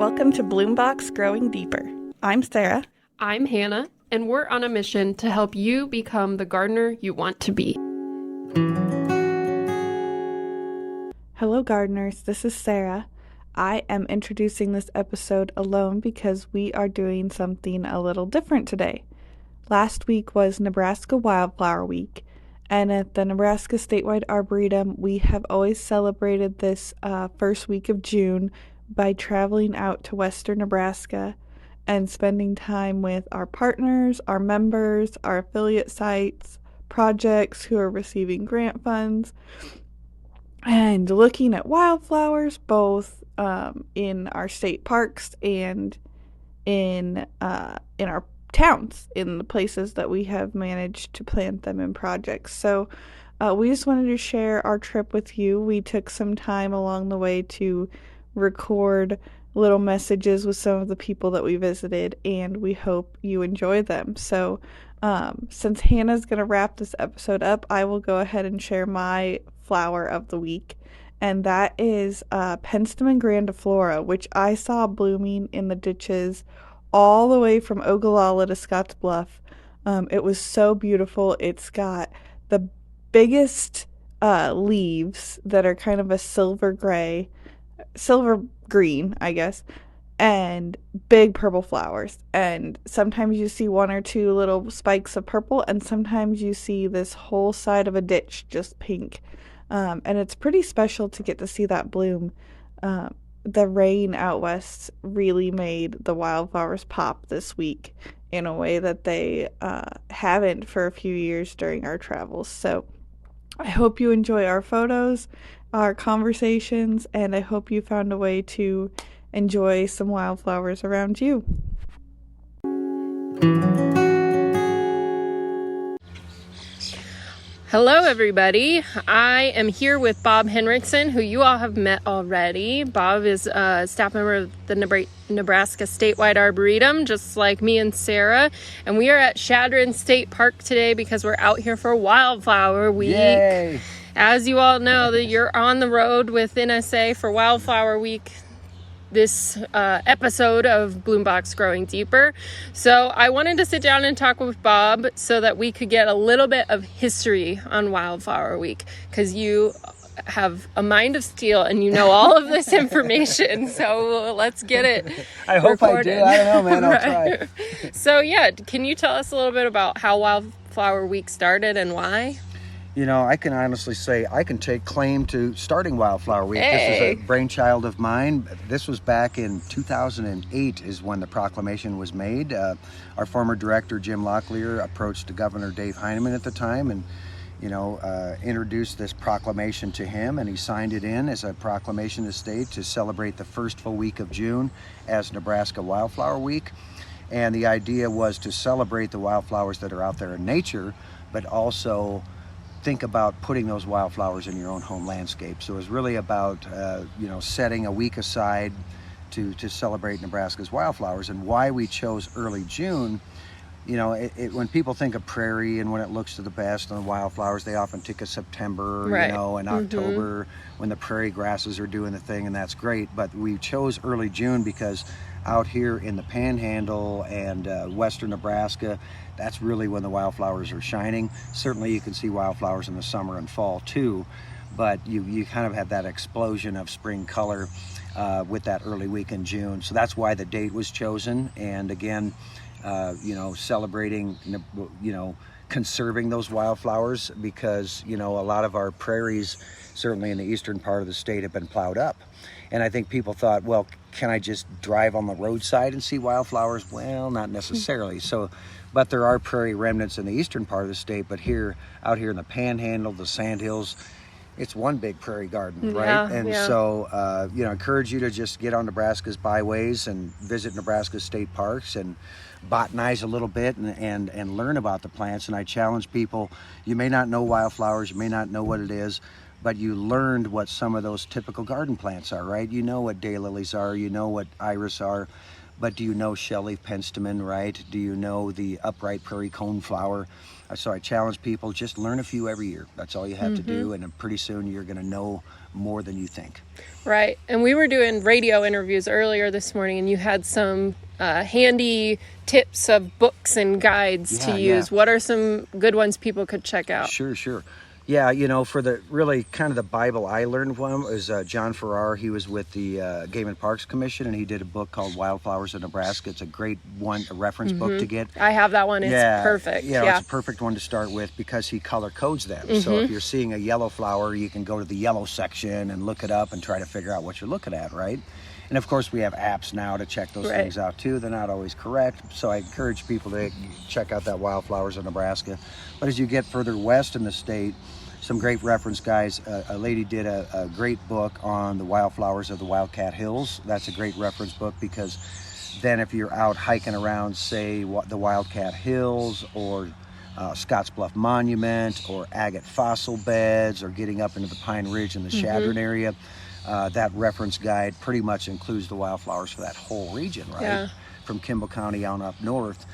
Welcome to Bloombox Growing Deeper. I'm Sarah. I'm Hannah, and we're on a mission to help you become the gardener you want to be. Hello, gardeners. This is Sarah. I am introducing this episode alone because we are doing something a little different today. Last week was Nebraska Wildflower Week, and at the Nebraska Statewide Arboretum, we have always celebrated this first week of June by traveling out to western Nebraska and spending time with our partners, our members, our affiliate sites, projects who are receiving grant funds, and looking at wildflowers both in our state parks and in our towns, in the places that we have managed to plant them in projects. So we just wanted to share our trip with you. We took some time along the way to record little messages with some of the people that we visited, and we hope you enjoy them. So since Hannah's going to wrap this episode up, I will go ahead and share my flower of the week, and that is Penstemon grandiflora, which I saw blooming in the ditches all the way from Ogallala to Scottsbluff. It was so beautiful. It's got the biggest leaves that are kind of a silver green, I guess, and big purple flowers. And sometimes you see one or two little spikes of purple, and sometimes you see this whole side of a ditch just pink. And it's pretty special to get to see that bloom. The rain out west really made the wildflowers pop this week in a way that they haven't for a few years during our travels. So I hope you enjoy our photos, our conversations, and I hope you found a way to enjoy some wildflowers around you. Hello, everybody. I am here with Bob Henriksen, who you all have met already. Bob is a staff member of the Nebraska Statewide Arboretum, just like me and Sarah. And we are at Chadron State Park today because we're out here for Wildflower Week. Yay! As you all know, that you're on the road with NSA for Wildflower Week this episode of Bloombox Growing Deeper. So I wanted to sit down and talk with Bob so that we could get a little bit of history on Wildflower Week, because you have a mind of steel and you know all of this information. So let's get it I hope recorded. I do. I don't know, man. I'll Right. try. So yeah, can you tell us a little bit about how Wildflower Week started and why? You know, I can honestly say I can take claim to starting Wildflower Week. Hey. This is a brainchild of mine. This was back in 2008 is when the proclamation was made. Our former director, Jim Locklear, approached Governor Dave Heineman at the time and, introduced this proclamation to him, and he signed it in as a proclamation to the state to celebrate the first full week of June as Nebraska Wildflower Week. And the idea was to celebrate the wildflowers that are out there in nature, but also think about putting those wildflowers in your own home landscape. So it was really about, setting a week aside to celebrate Nebraska's wildflowers. And why we chose early June, when people think of prairie and when it looks to the best on the wildflowers, they often think of September, Right. and October when the prairie grasses are doing the thing, and that's great. But we chose early June because out here in the panhandle and western Nebraska, that's really when the wildflowers are shining. Certainly you can see wildflowers in the summer and fall too, but you kind of have that explosion of spring color with that early week in June. So that's why the date was chosen. And again, celebrating, conserving those wildflowers, because, a lot of our prairies, certainly in the eastern part of the state, have been plowed up. And I think people thought, well, can I just drive on the roadside and see wildflowers? Well, not necessarily. But there are prairie remnants in the eastern part of the state, but out here in the panhandle, the sandhills, it's one big prairie garden, right? Yeah, and yeah. so, encourage you to just get on Nebraska's byways and visit Nebraska's state parks and botanize a little bit and learn about the plants. And I challenge people, you may not know wildflowers, you may not know what it is, but you learned what some of those typical garden plants are, right? You know what daylilies are, you know what iris are, but do you know shell-leaf penstemon, right? Do you know the upright prairie coneflower? So I challenge people, just learn a few every year. That's all you have to do, and then pretty soon you're going to know more than you think. Right. And we were doing radio interviews earlier this morning, and you had some handy tips of books and guides to use. What are some good ones people could check out? Sure. Yeah, you know, for the really kind of the Bible I learned from is John Farrar. He was with the Game and Parks Commission, and he did a book called Wildflowers of Nebraska. It's a great one, a reference book to get. I have that one. It's perfect. Yeah, it's a perfect one to start with because he color codes them. So if you're seeing a yellow flower, you can go to the yellow section and look it up and try to figure out what you're looking at, right? And of course, we have apps now to check those things out too. They're not always correct. So I encourage people to check out that Wildflowers of Nebraska. But as you get further west in the state, some great reference guys. A lady did a great book on the wildflowers of the Wildcat Hills. That's a great reference book because then if you're out hiking around, say, the Wildcat Hills or Scotts Bluff Monument or agate fossil beds or getting up into the Pine Ridge in the Chadron area, that reference guide pretty much includes the wildflowers for that whole region, right? Yeah. From Kimball County on up north.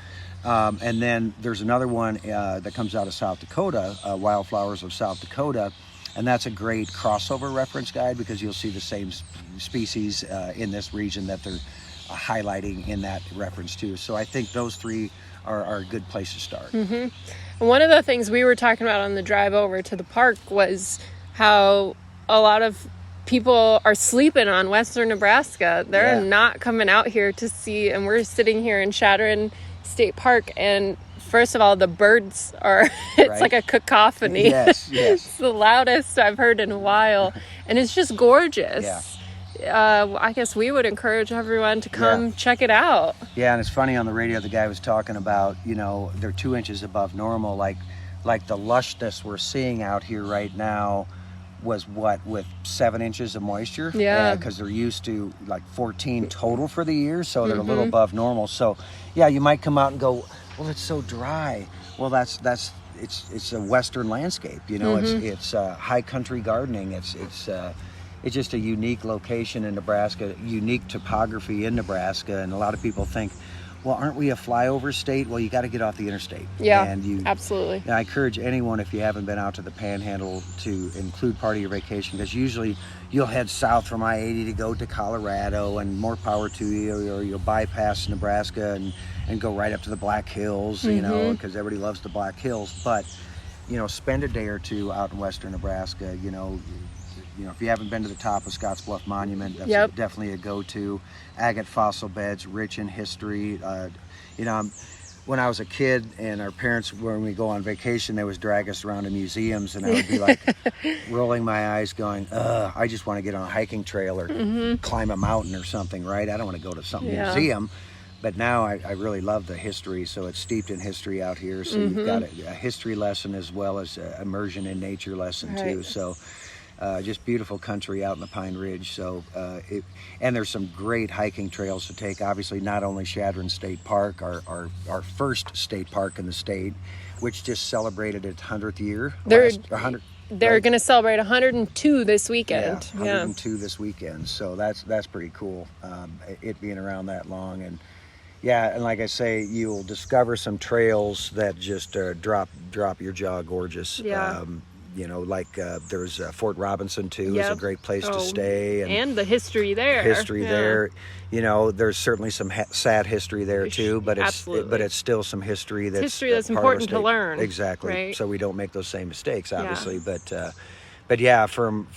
And then there's another one that comes out of South Dakota, Wildflowers of South Dakota, and that's a great crossover reference guide because you'll see the same species in this region that they're highlighting in that reference too. So I think those three are a good place to start. And one of the things we were talking about on the drive over to the park was how a lot of people are sleeping on western Nebraska. They're not coming out here to see, and we're sitting here in Chadron State Park, and first of all, the birds are it's like a cacophony. Yes. It's the loudest I've heard in a while, and it's just gorgeous. I guess we would encourage everyone to come check it out. Yeah, and it's funny, on the radio the guy was talking about, you know, they're 2 inches above normal, like the lushness we're seeing out here right now was with 7 inches of moisture. Because they're used to like 14 total for the year, so they're a little above normal. So you might come out and go, well, it's so dry. Well, it's a western landscape, you know. It's high country gardening. It's just a unique location in Nebraska, unique topography in Nebraska, and a lot of people think, well, aren't we a flyover state? Well, you got to get off the interstate. Absolutely. And I encourage anyone, if you haven't been out to the Panhandle, to include part of your vacation, because usually you'll head south from I-80 to go to Colorado, and more power to you, or you'll bypass Nebraska and go right up to the Black Hills, you know, because everybody loves the Black Hills. But, you know, spend a day or two out in western Nebraska. You know, if you haven't been to the top of Scotts Bluff Monument, that's definitely a go-to. Agate fossil beds, rich in history. You know, when I was a kid and our parents, when we go on vacation, they would drag us around to museums, and I would be like rolling my eyes going, I just want to get on a hiking trail or climb a mountain or something, right? I don't want to go to some museum. But now I really love the history, so it's steeped in history out here. So you've got a history lesson as well as an immersion in nature lesson too. So just beautiful country out in the Pine Ridge. So and there's some great hiking trails to take. Obviously, not only Chadron State Park, our first state park in the state, which just celebrated its 100th year. They're going to celebrate 102 this weekend. 102 this weekend. So that's pretty cool. It being around that long, and like I say, you'll discover some trails that just drop your jaw gorgeous. You know, like there's Fort Robinson too. Is a great place to stay, and the history there. You know, there's certainly some sad history there too, but it's still some history that's important to learn. Exactly. Right? So we don't make those same mistakes, obviously. But yeah, from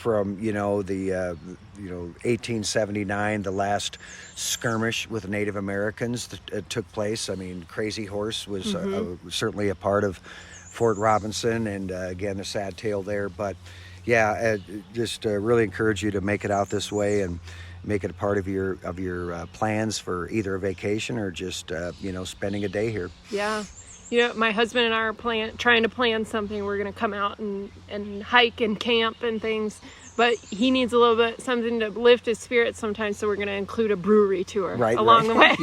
you know, the 1879, the last skirmish with Native Americans that took place. I mean, Crazy Horse was certainly a part of Fort Robinson, and again, a sad tale there. But just really encourage you to make it out this way and make it a part of your plans for either a vacation or just spending a day here. You know, my husband and I are trying to plan something. We're going to come out and hike and camp and things, but he needs a little bit something to lift his spirits sometimes, so we're going to include a brewery tour along the way.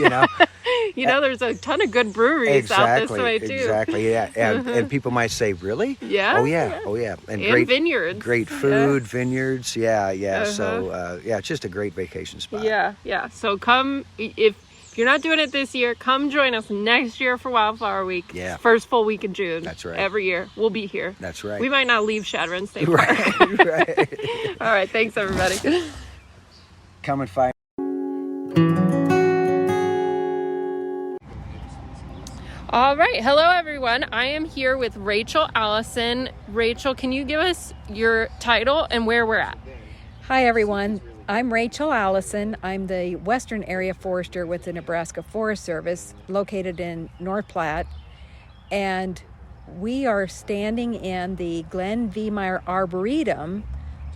There's a ton of good breweries out this way too. Exactly, yeah. And people might say, really? Yeah. Oh yeah. And great vineyards. Great food, vineyards. Yeah. So it's just a great vacation spot. Yeah. So come if If you're not doing it this year, come join us next year for Wildflower Week. Yeah. First full week of June. That's right. Every year. We'll be here. That's right. We might not leave Shadron State Park. Right. All right. Thanks, everybody. Come and find. All right. Hello, everyone. I am here with Rachel Allison. Rachel, can you give us your title and where we're at? Hi, everyone. I'm Rachel Allison. I'm the Western Area Forester with the Nebraska Forest Service, located in North Platte. And we are standing in the Glenn V. Meyer Arboretum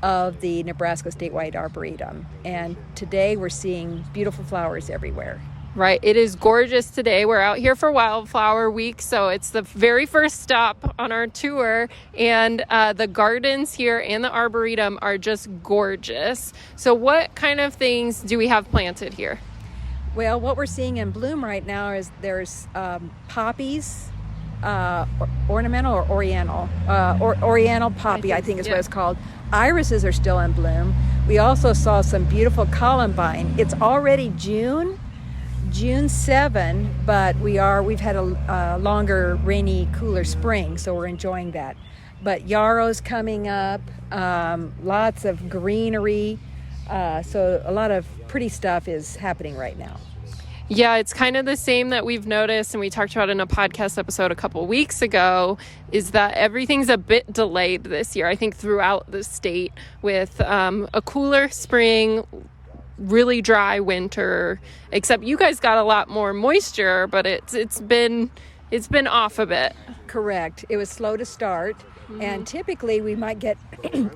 of the Nebraska Statewide Arboretum. And today we're seeing beautiful flowers everywhere. Right. It is gorgeous today. We're out here for Wildflower Week, so it's the very first stop on our tour, and the gardens here and the Arboretum are just gorgeous. So what kind of things do we have planted here? Well, what we're seeing in bloom right now is there's poppies, ornamental or oriental? Oriental poppy, I think is what it's called. Irises are still in bloom. We also saw some beautiful columbine. It's already June 7, but we've had a longer, rainy, cooler spring, so we're enjoying that. But yarrow's coming up, lots of greenery, so a lot of pretty stuff is happening right now. Yeah, it's kind of the same that we've noticed, and we talked about in a podcast episode a couple weeks ago, is that everything's a bit delayed this year, I think, throughout the state, with a cooler spring, really dry winter, except you guys got a lot more moisture, but it's been off a bit. Correct. It was slow to start, and typically we might get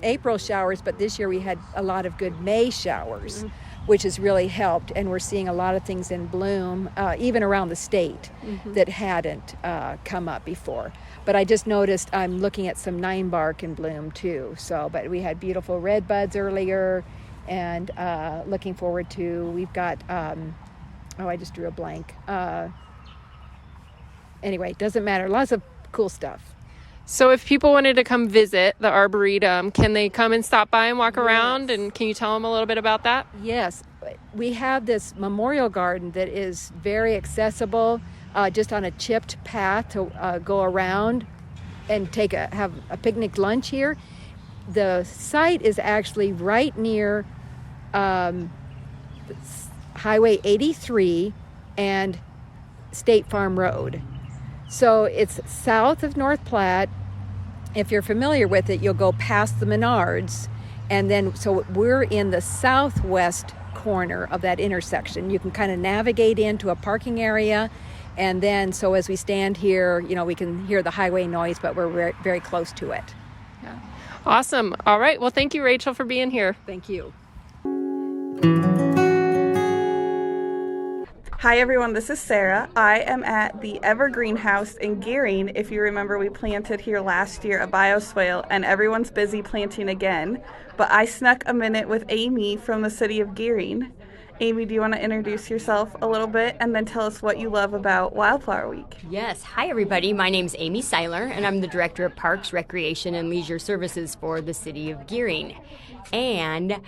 April showers, but this year we had a lot of good May showers, which has really helped, and we're seeing a lot of things in bloom, even around the state, that hadn't come up before. But I just noticed I'm looking at some 9-bark in bloom too. But we had beautiful red buds earlier, and looking forward to, we've got, I just drew a blank. Anyway, doesn't matter. Lots of cool stuff. So if people wanted to come visit the Arboretum, can they come and stop by and walk around? And can you tell them a little bit about that? Yes. We have this memorial garden that is very accessible, just on a chipped path to go around and have a picnic lunch here. The site is actually right near Highway 83 and State Farm Road. So it's south of North Platte. If you're familiar with it, you'll go past the Menards, and then so we're in the southwest corner of that intersection. You can kind of navigate into a parking area, and then so as we stand here, we can hear the highway noise, but we're very, very close to it. Yeah. Awesome. All right. Well, thank you, Rachel, for being here. Thank you. Hi everyone, this is Sarah. I am at the Evergreen House in Gearing. If you remember, we planted here last year a bioswale, and everyone's busy planting again. But I snuck a minute with Amy from the city of Gearing. Amy, do you want to introduce yourself a little bit and then tell us what you love about Wildflower Week? Yes. Hi, everybody. My name's Amy Seiler, and I'm the Director of Parks, Recreation, and Leisure Services for the city of Gearing. And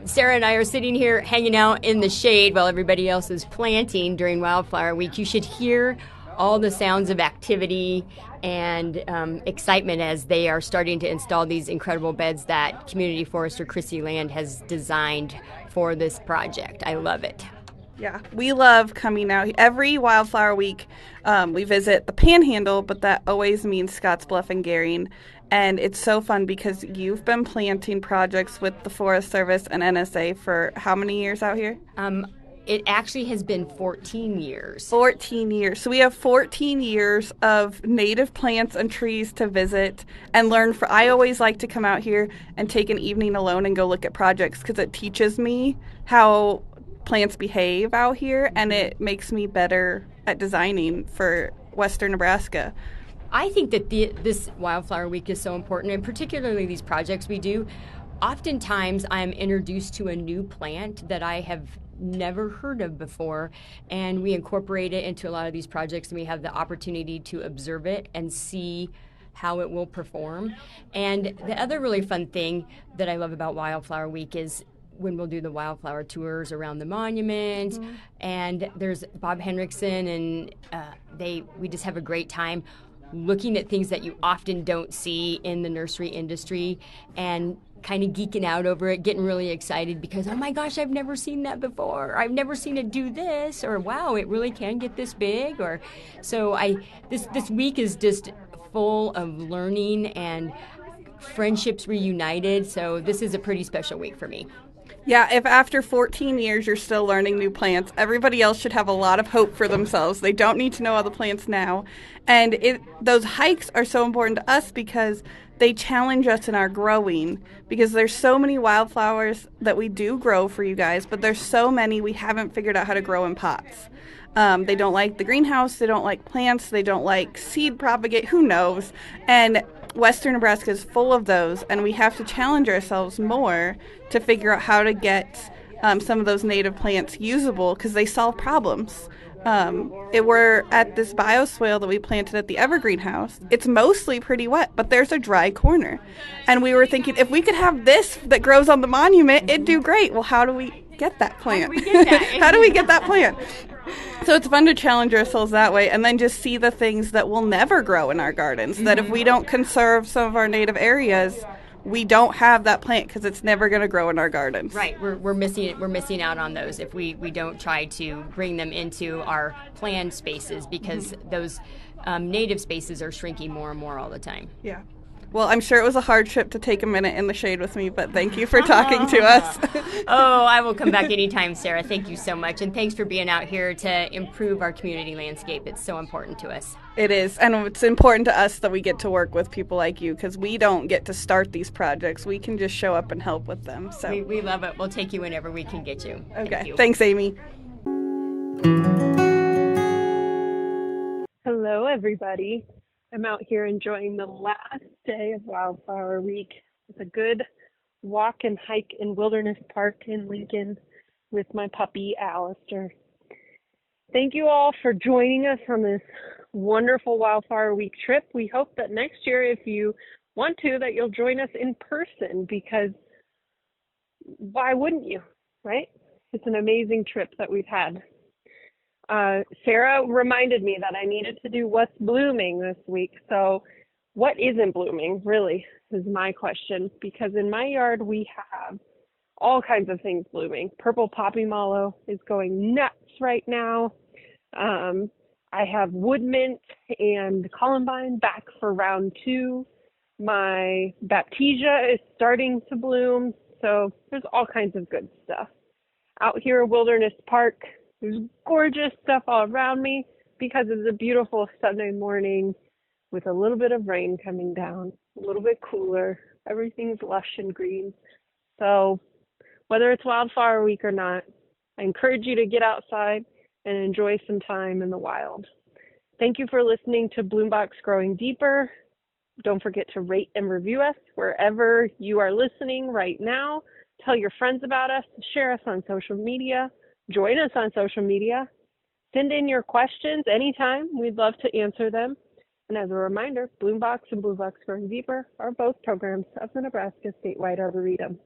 Sarah and I are sitting here hanging out in the shade while everybody else is planting during Wildflower Week. You should hear all the sounds of activity and excitement as they are starting to install these incredible beds that Community Forester Chrissy Land has designed for this project. I love it. Yeah, we love coming out. Every Wildflower Week, we visit the Panhandle, but that always means Scottsbluff and Gearing. And it's so fun because you've been planting projects with the Forest Service and NSA for how many years out here? It actually has been 14 years. 14 years. So we have 14 years of native plants and trees to visit and learn. I always like to come out here and take an evening alone and go look at projects because it teaches me how plants behave out here, and it makes me better at designing for Western Nebraska. I think that this Wildflower Week is so important, and particularly these projects we do. Oftentimes, I'm introduced to a new plant that I have never heard of before, and we incorporate it into a lot of these projects, and we have the opportunity to observe it and see how it will perform. And the other really fun thing that I love about Wildflower Week is when we'll do the wildflower tours around the monument. And there's Bob Henriksen, and we just have a great time looking at things that you often don't see in the nursery industry and kind of geeking out over it, getting really excited because, oh my gosh, I've never seen that before. I've never seen it do this, or wow, it really can get this big. Or so this week is just full of learning and friendships reunited. So this is a pretty special week for me. Yeah, if after 14 years you're still learning new plants, everybody else should have a lot of hope for themselves. They don't need to know all the plants now. And those hikes are so important to us because they challenge us in our growing, because there's so many wildflowers that we do grow for you guys, but there's so many we haven't figured out how to grow in pots. They don't like the greenhouse, they don't like plants, they don't like seed propagate, who knows? And Western Nebraska is full of those, and we have to challenge ourselves more to figure out how to get some of those native plants usable because they solve problems. We're at this bioswale that we planted at the Evergreen House. It's mostly pretty wet, but there's a dry corner. And we were thinking, if we could have this that grows on the monument, it'd do great. Well, how do we get that plant? How do we get that plant? So it's fun to challenge ourselves that way and then just see the things that will never grow in our gardens, that if we don't conserve some of our native areas, we don't have that plant because it's never going to grow in our gardens. Right, we're missing out on those if we don't try to bring them into our planned spaces because those native spaces are shrinking more and more all the time. Yeah. Well, I'm sure it was a hard trip to take a minute in the shade with me, but thank you for talking to us. Oh, I will come back anytime, Sarah. Thank you so much. And thanks for being out here to improve our community landscape. It's so important to us. It is. And it's important to us that we get to work with people like you because we don't get to start these projects. We can just show up and help with them. So we love it. We'll take you whenever we can get you. Okay. Thanks, Amy. Hello, everybody. I'm out here enjoying the last day of Wildflower Week with a good walk and hike in Wilderness Park in Lincoln with my puppy, Alistair. Thank you all for joining us on this wonderful Wildflower Week trip. We hope that next year, if you want to, that you'll join us in person because why wouldn't you, right? It's an amazing trip that we've had. Sarah reminded me that I needed to do what's blooming this week. So what isn't blooming, really, is my question. Because in my yard, we have all kinds of things blooming. Purple poppy mallow is going nuts right now. I have wood mint and columbine back for round 2. My baptisia is starting to bloom. So there's all kinds of good stuff. Out here at Wilderness Park, there's gorgeous stuff all around me because it's a beautiful Sunday morning with a little bit of rain coming down, a little bit cooler. Everything's lush and green. So whether it's Wildflower Week or not, I encourage you to get outside and enjoy some time in the wild. Thank you for listening to Bloombox Growing Deeper. Don't forget to rate and review us wherever you are listening right now. Tell your friends about us. Share us on social media. Join us on social media. Send in your questions anytime. We'd love to answer them. And as a reminder, Bloombox and Bloombox Growing Deeper are both programs of the Nebraska Statewide Arboretum.